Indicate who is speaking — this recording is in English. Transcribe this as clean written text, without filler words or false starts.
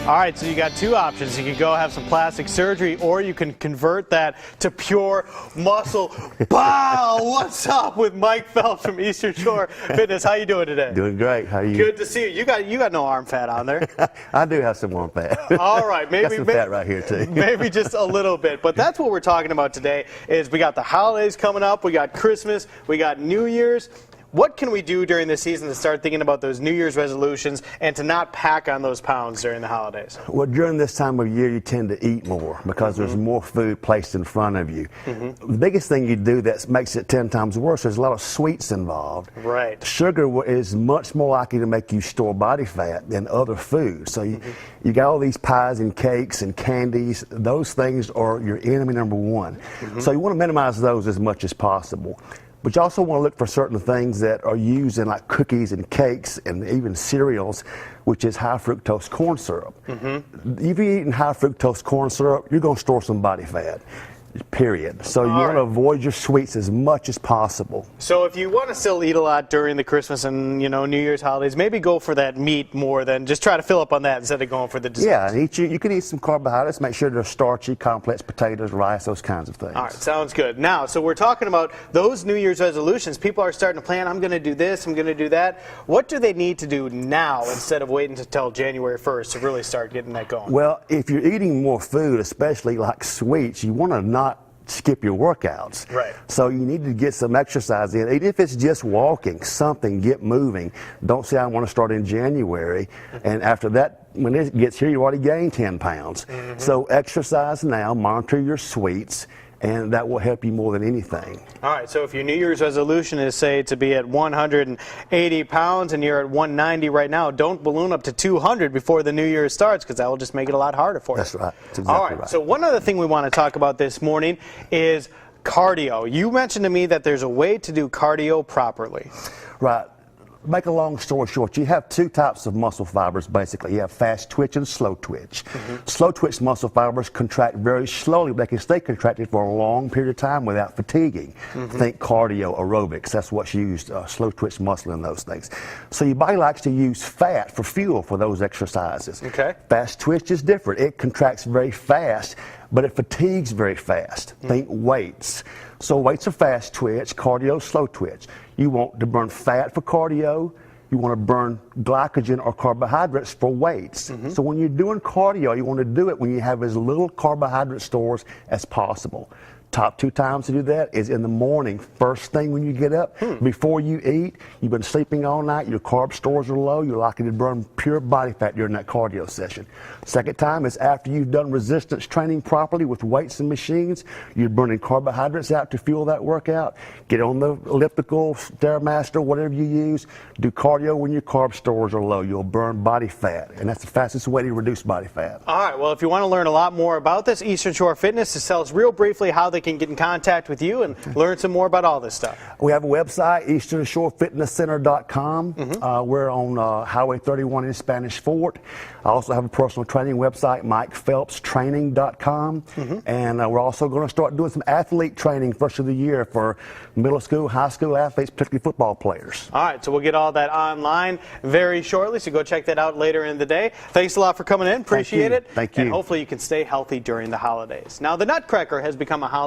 Speaker 1: All right, so you got two options. You can go have some plastic surgery, or you can convert that to pure muscle. Wow, what's up with Mike Phelps from Eastern Shore Fitness? How you doing today?
Speaker 2: Doing great. How are you?
Speaker 1: Good to see you. You got no arm fat on there.
Speaker 2: I do have some arm fat.
Speaker 1: All right, maybe
Speaker 2: got some fat right here too.
Speaker 1: Maybe just a little bit, but that's what we're talking about today. Is we got the holidays coming up, we got Christmas, we got New Year's. What can we do during the season to start thinking about those New Year's resolutions and to not pack on those pounds during the holidays?
Speaker 2: Well, during this time of year, you tend to eat more because there's more food placed in front of you. The biggest thing you do that makes it 10 times worse, there's a lot of sweets involved.
Speaker 1: Right.
Speaker 2: Sugar is much more likely to make you store body fat than other foods. So you got all these pies and cakes and candies. Those things are your enemy number one. So you want to minimize those as much as possible. But you also want to look for certain things that are used in like cookies and cakes and even cereals, which is high fructose corn syrup. If you're eating high fructose corn syrup, you're going to store some body fat. Period. So you want to avoid your sweets as much as possible. So
Speaker 1: if you want to still eat a lot during the Christmas and New Year's holidays, maybe go for that meat more than just try to fill up on that instead of going for the dessert.
Speaker 2: Yeah, and you can eat some carbohydrates. Make sure they're starchy, complex potatoes, rice, those kinds of things.
Speaker 1: All right, sounds good. Now, so we're talking about those New Year's resolutions. People are starting to plan. I'm going to do this. I'm going to do that. What do they need to do now instead of waiting until January 1st to really start getting that going?
Speaker 2: Well, if you're eating more food, especially like sweets, you want to not skip your workouts.
Speaker 1: Right.
Speaker 2: So you need to get some exercise in. Even if it's just walking, something, get moving. Don't say I want to start in January, and after that, when it gets here, you already gained 10 pounds. So exercise now, monitor your sweets, and that will help you more than anything.
Speaker 1: All right, so if your New Year's resolution is, say, to be at 180 pounds and you're at 190 right now, don't balloon up to 200 before the New Year starts, because that will just make it a lot harder for you.
Speaker 2: That's right. That's exactly
Speaker 1: All right,
Speaker 2: right.
Speaker 1: so one other thing we want to talk about this morning is cardio. You mentioned to me that there's a way to do cardio properly.
Speaker 2: Right. Make a long story short, you have two types of muscle fibers basically. You have fast twitch and slow twitch. Slow twitch muscle fibers contract very slowly, but they can stay contracted for a long period of time without fatiguing. Think cardio, aerobics, that's what's used, slow twitch muscle in those things. So your body likes to use fat for fuel for those exercises.
Speaker 1: Okay.
Speaker 2: Fast twitch is different. It contracts very fast, but it fatigues very fast. Think weights. So weights are fast twitch, cardio, slow twitch. You want to burn fat for cardio. You want to burn glycogen or carbohydrates for weights. So when you're doing cardio, you want to do it when you have as little carbohydrate stores as possible. Top 2 times to do that is in the morning, first thing when you get up, before you eat. You've been sleeping all night, your carb stores are low, you're likely to burn pure body fat during that cardio session. Second time is after you've done resistance training properly with weights and machines. You're burning carbohydrates out to fuel that workout. Get on the elliptical, Stairmaster, whatever you use. Do cardio when your carb stores are low. You'll burn body fat, and that's the fastest way to reduce body fat.
Speaker 1: All right, well, if you want to learn a lot more about this, Eastern Shore Fitness, just tell us real briefly how they can get in contact with you and learn some more about all this stuff.
Speaker 2: We have a website, easternshorefitnesscenter.com. We're on Highway 31 in Spanish Fort. I also have a personal training website, MikePhelpsTraining.com. And we're also going to start doing some athlete training first of the year for middle school, high school athletes, particularly football players.
Speaker 1: All right, so we'll get all that online very shortly, so go check that out later in the day. Thanks a lot for coming in. Appreciate it.
Speaker 2: Thank you.
Speaker 1: And hopefully you can stay healthy during the holidays. Now, the Nutcracker has become a holiday